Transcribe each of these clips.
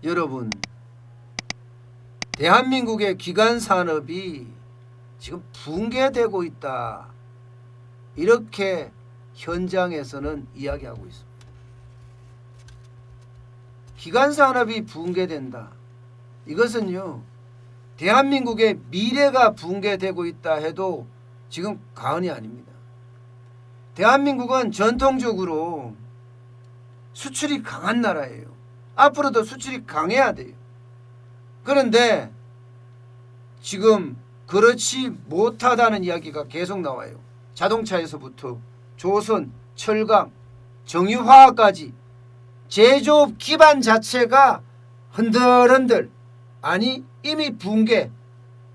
여러분, 대한민국의 기관 산업이 지금 붕괴되고 있다. 이렇게 현장에서는 이야기하고 있습니다. 기관 산업이 붕괴된다. 이것은요, 대한민국의 미래가 붕괴되고 있다 해도 지금 과언이 아닙니다. 대한민국은 전통적으로 수출이 강한 나라예요. 앞으로도 수출이 강해야 돼요. 그런데 지금 그렇지 못하다는 이야기가 계속 나와요. 자동차에서부터 조선, 철강, 정유화학까지 제조업 기반 자체가 흔들흔들, 아니 이미 붕괴,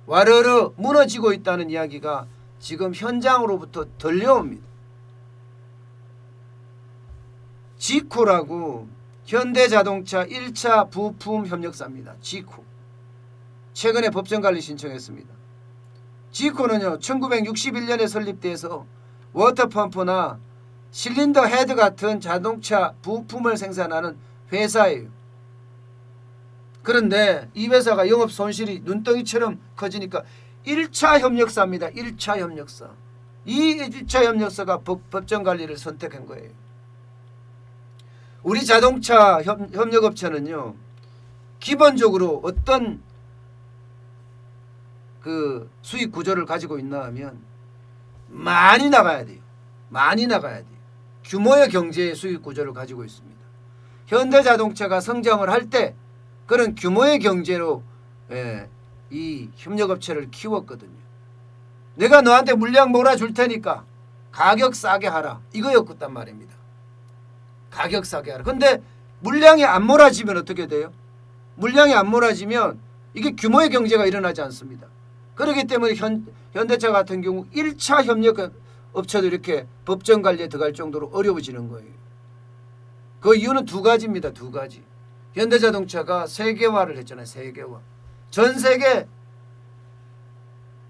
와르르 무너지고 있다는 이야기가 지금 현장으로부터 들려옵니다. 지코라고 현대자동차 1차 부품 협력사입니다. 지코. 최근에 법정관리 신청했습니다. 지코는요, 1961년에 설립돼서 워터펌프나 실린더 헤드 같은 자동차 부품을 생산하는 회사예요. 그런데 이 회사가 영업 손실이 눈덩이처럼 커지니까 1차 협력사입니다. 1차 협력사. 이 1차 협력사가 법정관리를 선택한 거예요. 우리 자동차 협력업체는요, 기본적으로 어떤 그 수익 구조를 가지고 있나 하면 많이 나가야 돼요. 많이 나가야 돼요. 규모의 경제의 수익 구조를 가지고 있습니다. 현대자동차가 성장을 할 때 그런 규모의 경제로 이 협력업체를 키웠거든요. 내가 너한테 물량 몰아줄 테니까 가격 싸게 하라. 이거였단 말입니다. 가격 싸게 하라. 근데 물량이 안 몰아지면 어떻게 돼요? 물량이 안 몰아지면 이게 규모의 경제가 일어나지 않습니다. 그렇기 때문에 현대차 같은 경우 1차 협력업체도 이렇게 법정관리에 들어갈 정도로 어려워지는 거예요. 그 이유는 두 가지입니다. 두 가지. 현대자동차가 세계화를 했잖아요. 세계화. 전 세계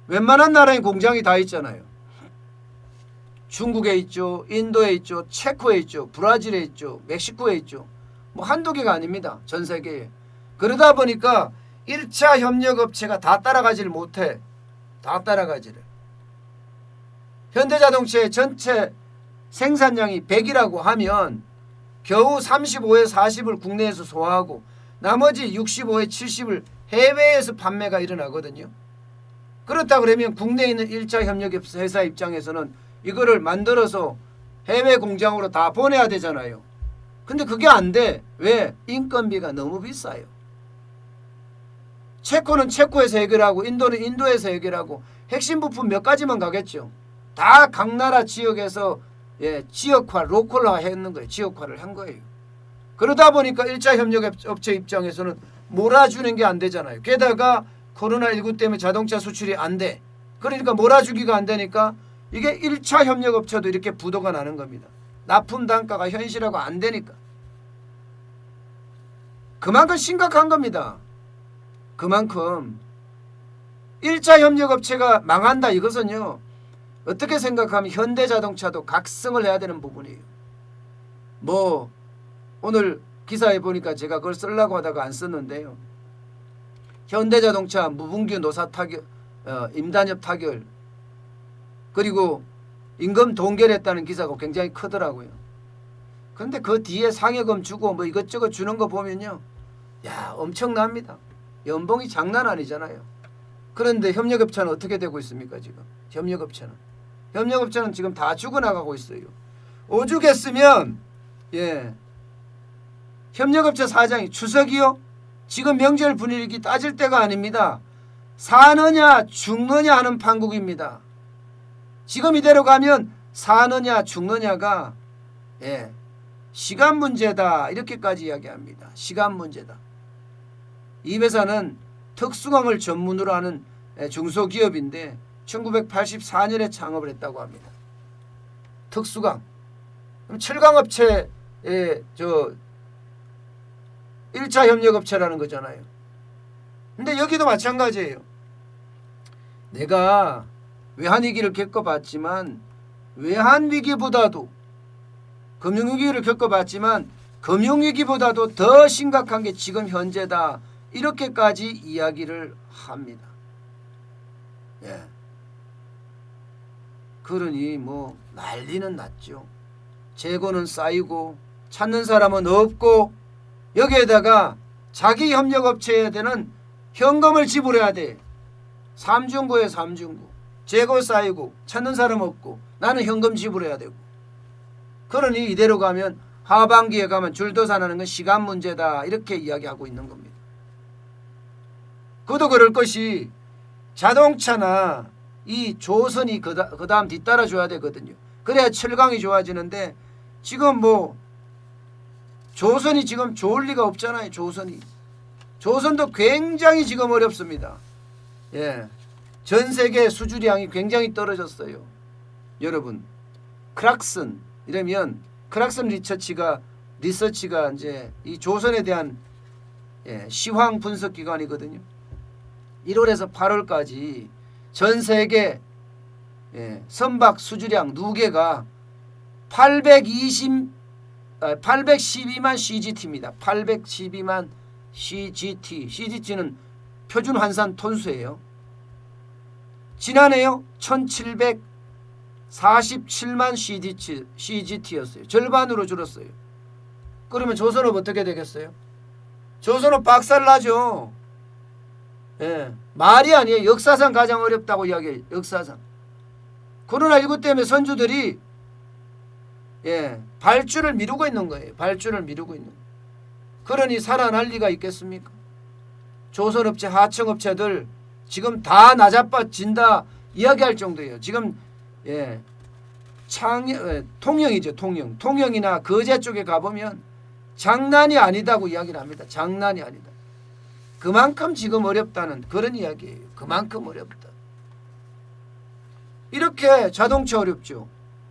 웬만한 나라에 공장이 다 있잖아요. 중국에 있죠. 인도에 있죠. 체코에 있죠. 브라질에 있죠. 멕시코에 있죠. 뭐 한두 개가 아닙니다. 전 세계에. 그러다 보니까 1차 협력업체가 다 따라가지를 못해. 다 따라가지를. 현대자동차의 전체 생산량이 100이라고 하면 겨우 35에 40을 국내에서 소화하고 나머지 65에 70을 해외에서 판매가 일어나거든요. 그렇다 그러면 국내에 있는 1차 협력회사 입장에서는 이거를 만들어서 해외 공장으로 다 보내야 되잖아요. 근데 그게 안 돼. 왜? 인건비가 너무 비싸요. 체코는 체코에서 해결하고 인도는 인도에서 해결하고 핵심 부품 몇 가지만 가겠죠. 다 각 나라 지역에서 지역화, 로컬화 했는 거예요. 지역화를 한 거예요. 그러다 보니까 1차 협력업체 입장에서는 몰아주는 게 안 되잖아요. 게다가 코로나19 때문에 자동차 수출이 안 돼. 그러니까 몰아주기가 안 되니까 이게 1차 협력업체도 이렇게 부도가 나는 겁니다. 납품 단가가 현실화가 안 되니까. 그만큼 심각한 겁니다. 그만큼 1차 협력업체가 망한다. 이것은요, 어떻게 생각하면 현대자동차도 각성을 해야 되는 부분이에요. 뭐 오늘 기사에 보니까 제가 그걸 쓰려고 하다가 안 썼는데요. 현대자동차 무분기 노사 타결, 임단협 타결, 그리고 임금 동결했다는 기사가 굉장히 크더라고요. 그런데 그 뒤에 상여금 주고 뭐 이것저것 주는 거 보면요, 야, 엄청납니다. 연봉이 장난 아니잖아요. 그런데 협력업체는 어떻게 되고 있습니까? 지금 협력업체는 지금 다 죽어나가고 있어요. 오죽했으면 협력업체 사장이 추석이요? 지금 명절 분위기 따질 때가 아닙니다. 사느냐 죽느냐 하는 판국입니다. 지금 이대로 가면 사느냐 죽느냐가 시간 문제다. 이렇게까지 이야기합니다. 시간 문제다. 이 회사는 특수광을 전문으로 하는 중소기업인데 1984년에 창업을 했다고 합니다. 특수광. 그럼 철강업체의 1차 협력업체라는 거잖아요. 근데 여기도 마찬가지예요. 내가 외환위기를 겪어봤지만 외환위기보다도 금융위기를 겪어봤지만 금융위기보다도 더 심각한 게 지금 현재다. 이렇게까지 이야기를 합니다. 예. 그러니 뭐 난리는 났죠. 재고는 쌓이고 찾는 사람은 없고 여기에다가 자기 협력업체에대는 현금을 지불해야 돼. 삼중고에 삼중고. 재고 쌓이고 찾는 사람 없고 나는 현금 지불해야 되고. 그러니 이대로 가면 하반기에 가면 줄도산하는 건 시간 문제다. 이렇게 이야기하고 있는 겁니다. 그도 그럴 것이 자동차나 이 조선이 그 다음 뒤따라 줘야 되거든요. 그래야 철강이 좋아지는데 지금 뭐 조선이 지금 좋을 리가 없잖아요. 조선도 굉장히 지금 어렵습니다. 예, 전 세계 수주량이 굉장히 떨어졌어요. 여러분 크락슨 이러면 크락슨 리서치가 이제 이 조선에 대한 시황 분석 기관이거든요. 1월에서 8월까지 전 세계 선박 수주량 누계가 812만 CGT입니다. 812만 CGT. CGT는 표준 환산 톤수예요. 지난해요 1747만 CGT였어요. 절반으로 줄었어요. 그러면 조선업 어떻게 되겠어요? 조선업 박살나죠. 예, 말이 아니에요. 역사상 가장 어렵다고 이야기해요. 역사상. 코로나19 때문에 선주들이 발주를 미루고 있는 거예요. 발주를 미루고 있는 거예요. 그러니 살아날 리가 있겠습니까? 조선업체, 하청업체들 지금 다 나자빠진다 이야기할 정도예요. 지금 통영이죠. 통영이나 거제 쪽에 가보면 장난이 아니다고 이야기를 합니다. 장난이 아니다. 그만큼 지금 어렵다는 그런 이야기예요. 그만큼 어렵다. 이렇게 자동차 어렵죠.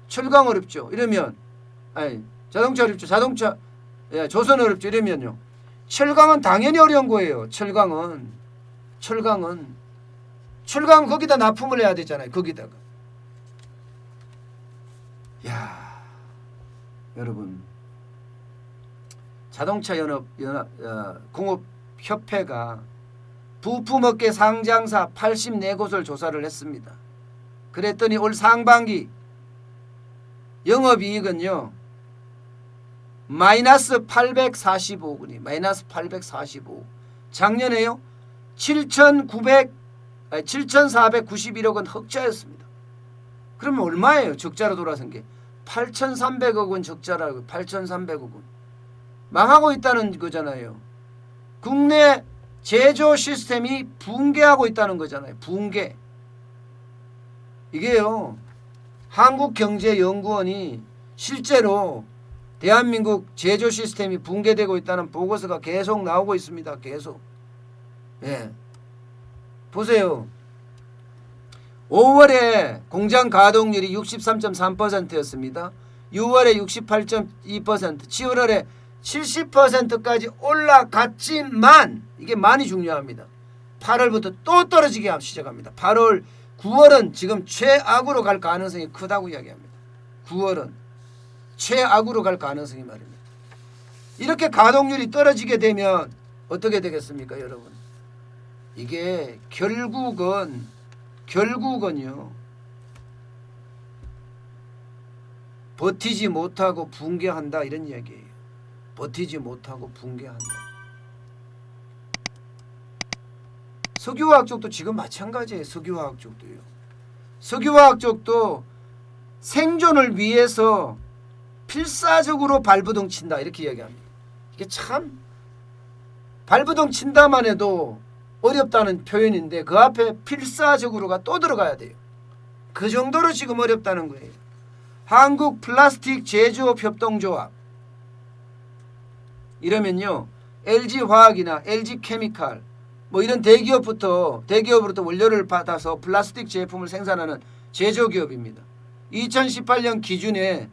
철강 어렵죠. 이러면 자동차 어렵죠. 조선 어렵죠. 이러면요. 철강은 당연히 어려운 거예요. 철강은 거기다 납품을 해야 되잖아요. 거기다가. 야, 여러분 자동차 공업협회가 부품업계 상장사 84곳을 조사를 했습니다. 그랬더니 올 상반기 영업이익은요 마이너스 845억원이 마이너스 845억. 작년에요 7,491억 원 흑자였습니다. 그러면 얼마예요? 적자로 돌아선 게 8,300억 원 적자라고. 8,300억 원 망하고 있다는 거잖아요. 국내 제조 시스템이 붕괴하고 있다는 거잖아요. 붕괴. 이게요 한국경제연구원이 실제로 대한민국 제조 시스템이 붕괴되고 있다는 보고서가 계속 나오고 있습니다. 계속. 보세요. 5월에 공장 가동률이 63.3%였습니다. 6월에 68.2%, 7월에 70%까지 올라갔지만 이게 많이 중요합니다. 8월부터 또 떨어지기 시작합니다. 8월, 9월은 지금 최악으로 갈 가능성이 크다고 이야기합니다. 9월은 최악으로 갈 가능성이 말입니다. 이렇게 가동률이 떨어지게 되면 어떻게 되겠습니까, 여러분? 이게 결국은요 버티지 못하고 붕괴한다 이런 이야기예요. 버티지 못하고 붕괴한다. 석유화학 쪽도 지금 마찬가지예요. 석유화학 쪽도요. 석유화학 쪽도 생존을 위해서 필사적으로 발부동 친다 이렇게 이야기합니다. 이게 참 발부동 친다만 해도 어렵다는 표현인데 그 앞에 필사적으로가 또 들어가야 돼요. 그 정도로 지금 어렵다는 거예요. 한국 플라스틱 제조업 협동조합 이러면요 LG화학이나 LG케미칼 뭐 이런 대기업으로부터 원료를 받아서 플라스틱 제품을 생산하는 제조기업입니다. 2018년 기준에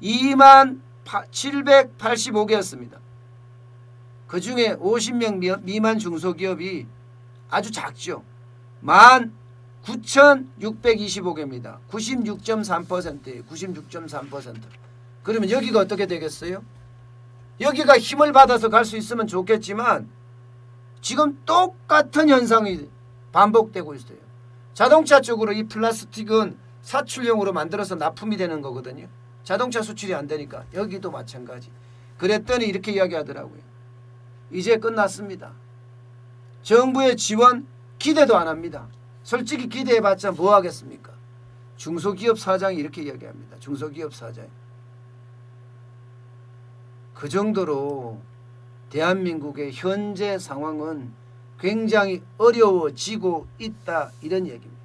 2만 785개였습니다. 그 중에 50명 미만 중소기업이 아주 작죠. 19,625개입니다. 96.3%예요. 96.3%. 그러면 여기가 어떻게 되겠어요? 여기가 힘을 받아서 갈 수 있으면 좋겠지만 지금 똑같은 현상이 반복되고 있어요. 자동차 쪽으로 이 플라스틱은 사출용으로 만들어서 납품이 되는 거거든요. 자동차 수출이 안 되니까 여기도 마찬가지. 그랬더니 이렇게 이야기하더라고요. 이제 끝났습니다. 정부의 지원 기대도 안 합니다. 솔직히 기대해봤자 뭐 하겠습니까? 중소기업 사장이 이렇게 이야기합니다. 중소기업 사장. 그 정도로 대한민국의 현재 상황은 굉장히 어려워지고 있다, 이런 얘기입니다.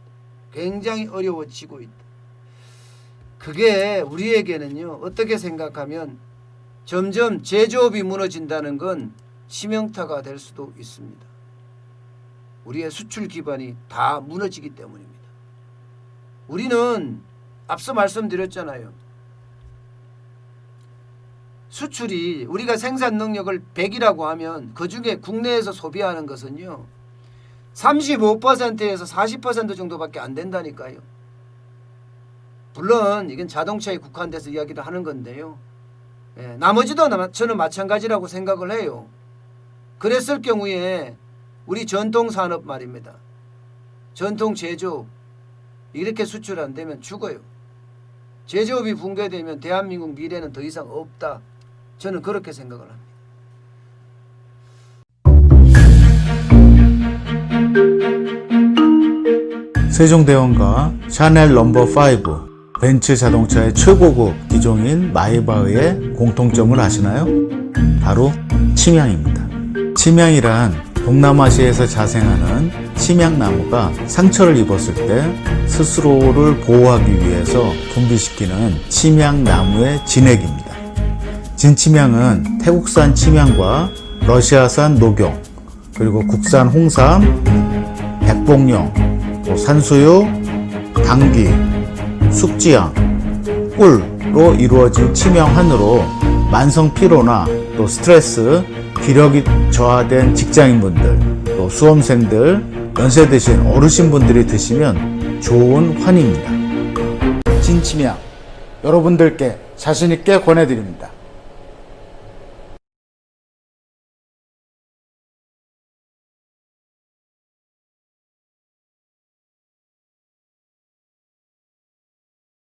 굉장히 어려워지고 있다. 그게 우리에게는요, 어떻게 생각하면 점점 제조업이 무너진다는 건 치명타가 될 수도 있습니다. 우리의 수출 기반이 다 무너지기 때문입니다. 우리는 앞서 말씀드렸잖아요. 수출이 우리가 생산 능력을 100이라고 하면 그중에 국내에서 소비하는 것은요 35%에서 40% 정도밖에 안 된다니까요. 물론 이건 자동차에 국한돼서 이야기를 하는 건데요. 나머지도 저는 마찬가지라고 생각을 해요. 그랬을 경우에 우리 전통산업 말입니다. 전통 제조업 이렇게 수출 안 되면 죽어요. 제조업이 붕괴되면 대한민국 미래는 더 이상 없다. 저는 그렇게 생각을 합니다. 세종대왕과 샤넬 넘버5, 벤츠 자동차의 최고급 기종인 마이바흐의 공통점을 아시나요? 바로 침향입니다. 침향이란 동남아시아에서 자생하는 침향나무가 상처를 입었을 때 스스로를 보호하기 위해서 분비시키는 침향나무의 진액입니다. 진침향은 태국산 침향과 러시아산 녹용, 그리고 국산 홍삼, 백봉령, 산수유, 당귀, 숙지향, 꿀로 이루어진 침향환으로 만성 피로나 또 스트레스, 기력이 저하된 직장인분들, 또 수험생들, 연세 드신 어르신분들이 드시면 좋은 환입니다. 진침향 여러분들께 자신있게 권해드립니다.